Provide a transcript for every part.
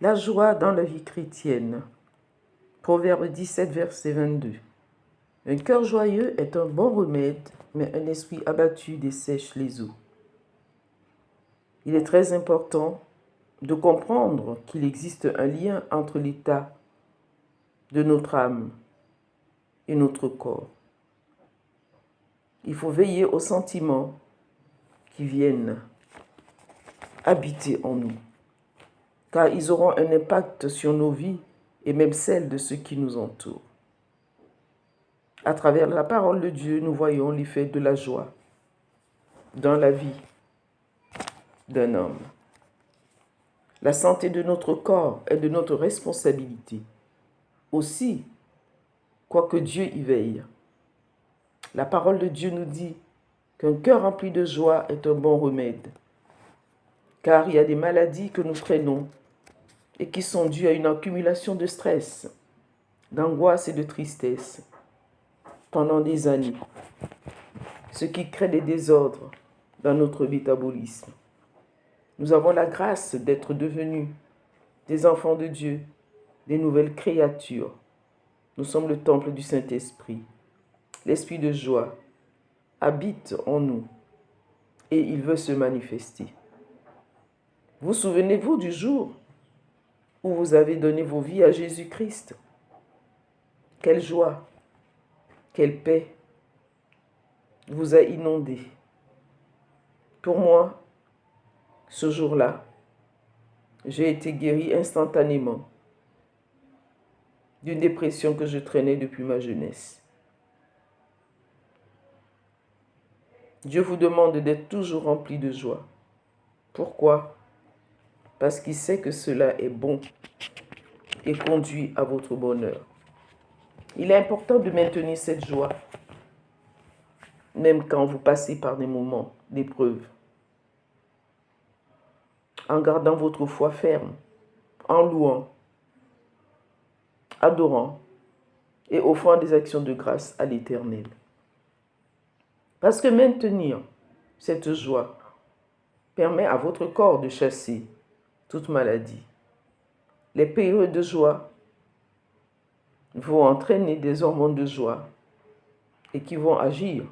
La joie dans la vie chrétienne. Proverbe 17, verset 22. Un cœur joyeux est un bon remède, mais un esprit abattu dessèche les eaux. Il est très important de comprendre qu'il existe un lien entre l'état de notre âme et notre corps. Il faut veiller aux sentiments qui viennent habiter en nous, car ils auront un impact sur nos vies et même celles de ceux qui nous entourent. À travers la parole de Dieu, nous voyons l'effet de la joie dans la vie d'un homme. La santé de notre corps est de notre responsabilité. Aussi, quoique Dieu y veille. La parole de Dieu nous dit qu'un cœur rempli de joie est un bon remède, car il y a des maladies que nous prenons et qui sont dues à une accumulation de stress, d'angoisse et de tristesse pendant des années, ce qui crée des désordres dans notre métabolisme. Nous avons la grâce d'être devenus des enfants de Dieu, des nouvelles créatures. Nous sommes le temple du Saint-Esprit. L'esprit de joie habite en nous et il veut se manifester. Vous souvenez-vous du jour où vous avez donné vos vies à Jésus-Christ? Quelle joie, quelle paix vous a inondé. Pour moi, ce jour-là, j'ai été guéri instantanément d'une dépression que je traînais depuis ma jeunesse. Dieu vous demande d'être toujours rempli de joie. Pourquoi? Parce qu'il sait que cela est bon et conduit à votre bonheur. Il est important de maintenir cette joie, même quand vous passez par des moments d'épreuve, en gardant votre foi ferme, en louant, adorant et offrant des actions de grâce à l'Éternel. Parce que maintenir cette joie permet à votre corps de chasser toute maladie. Les périodes de joie vont entraîner des hormones de joie et qui vont agir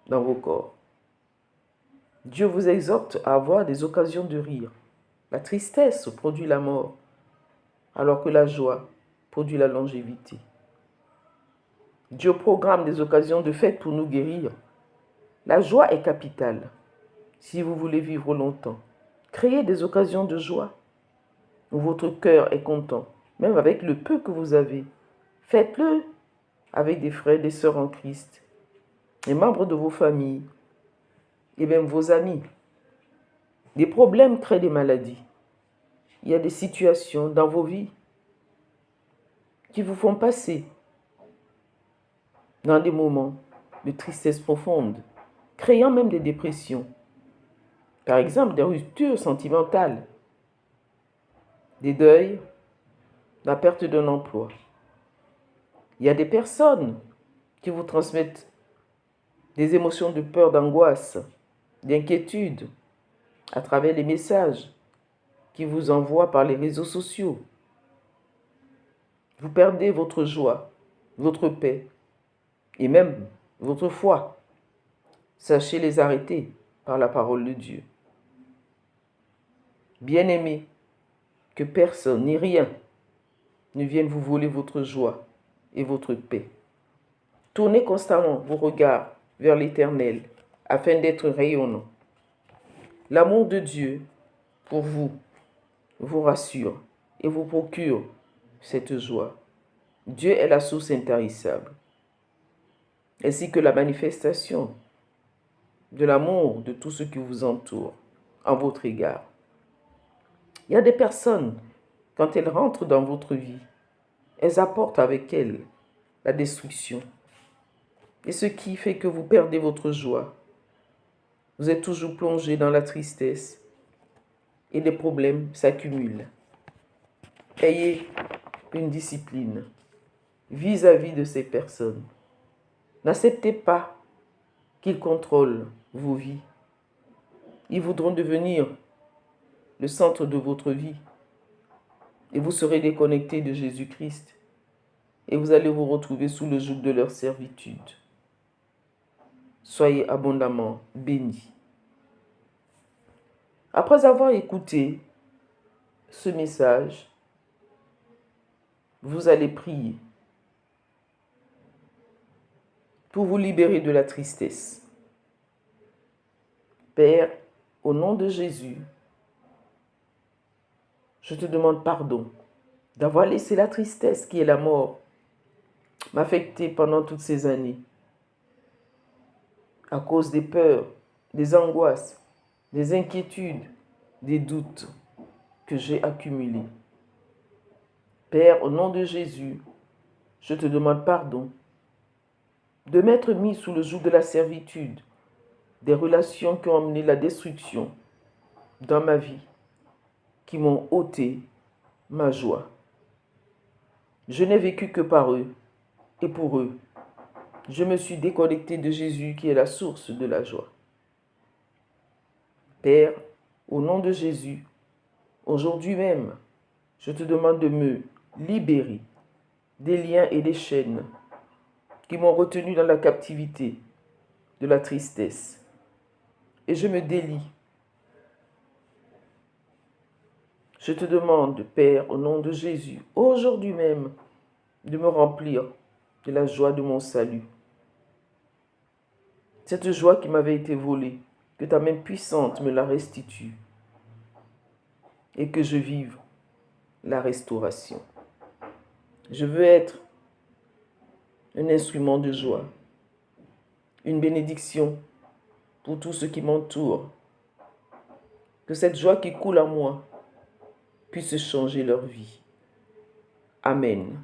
dans vos corps. Dieu vous exhorte à avoir des occasions de rire. La tristesse produit la mort, alors que la joie produit la longévité. Dieu programme des occasions de fête pour nous guérir. La joie est capitale. Si vous voulez vivre longtemps, créez des occasions de joie où votre cœur est content, même avec le peu que vous avez. Faites-le avec des frères et des sœurs en Christ, les membres de vos familles et même vos amis. Des problèmes créent des maladies. Il y a des situations dans vos vies qui vous font passer dans des moments de tristesse profonde, créant même des dépressions. Par exemple, des ruptures sentimentales, des deuils, la perte d'un emploi. Il y a des personnes qui vous transmettent des émotions de peur, d'angoisse, d'inquiétude à travers les messages qu'ils vous envoient par les réseaux sociaux. Vous perdez votre joie, votre paix et même votre foi. Sachez les arrêter par la parole de Dieu. Bien-aimés, que personne ni rien ne vienne vous voler votre joie et votre paix. Tournez constamment vos regards vers l'Éternel afin d'être rayonnant. L'amour de Dieu pour vous rassure et vous procure cette joie. Dieu est la source intarissable, ainsi que la manifestation de l'amour de tous ceux qui vous entourent en votre égard. Il y a des personnes, quand elles rentrent dans votre vie, elles apportent avec elles la destruction. Et ce qui fait que vous perdez votre joie. Vous êtes toujours plongé dans la tristesse et les problèmes s'accumulent. Ayez une discipline vis-à-vis de ces personnes. N'acceptez pas qu'ils contrôlent vos vies. Ils voudront devenir le centre de votre vie. et vous serez déconnectés de Jésus-Christ et vous allez vous retrouver sous le joug de leur servitude. Soyez abondamment bénis. Après avoir écouté ce message, vous allez prier pour vous libérer de la tristesse. Père, au nom de Jésus, je te demande pardon d'avoir laissé la tristesse qui est la mort m'affecter pendant toutes ces années à cause des peurs, des angoisses, des inquiétudes, des doutes que j'ai accumulés. Père, au nom de Jésus, je te demande pardon de m'être mis sous le joug de la servitude, des relations qui ont amené la destruction dans ma vie, qui m'ont ôté ma joie. Je n'ai vécu que par eux et pour eux. Je me suis déconnecté de Jésus qui est la source de la joie. Père, au nom de Jésus, aujourd'hui même, je te demande de me libérer des liens et des chaînes qui m'ont retenu dans la captivité de la tristesse. Et je me délie. Je te demande, Père, au nom de Jésus, aujourd'hui même, de me remplir de la joie de mon salut. Cette joie qui m'avait été volée, que ta main puissante me la restitue et que je vive la restauration. Je veux être un instrument de joie, une bénédiction pour tous ceux qui m'entourent. Que cette joie qui coule en moi puisse changer leur vie. Amen.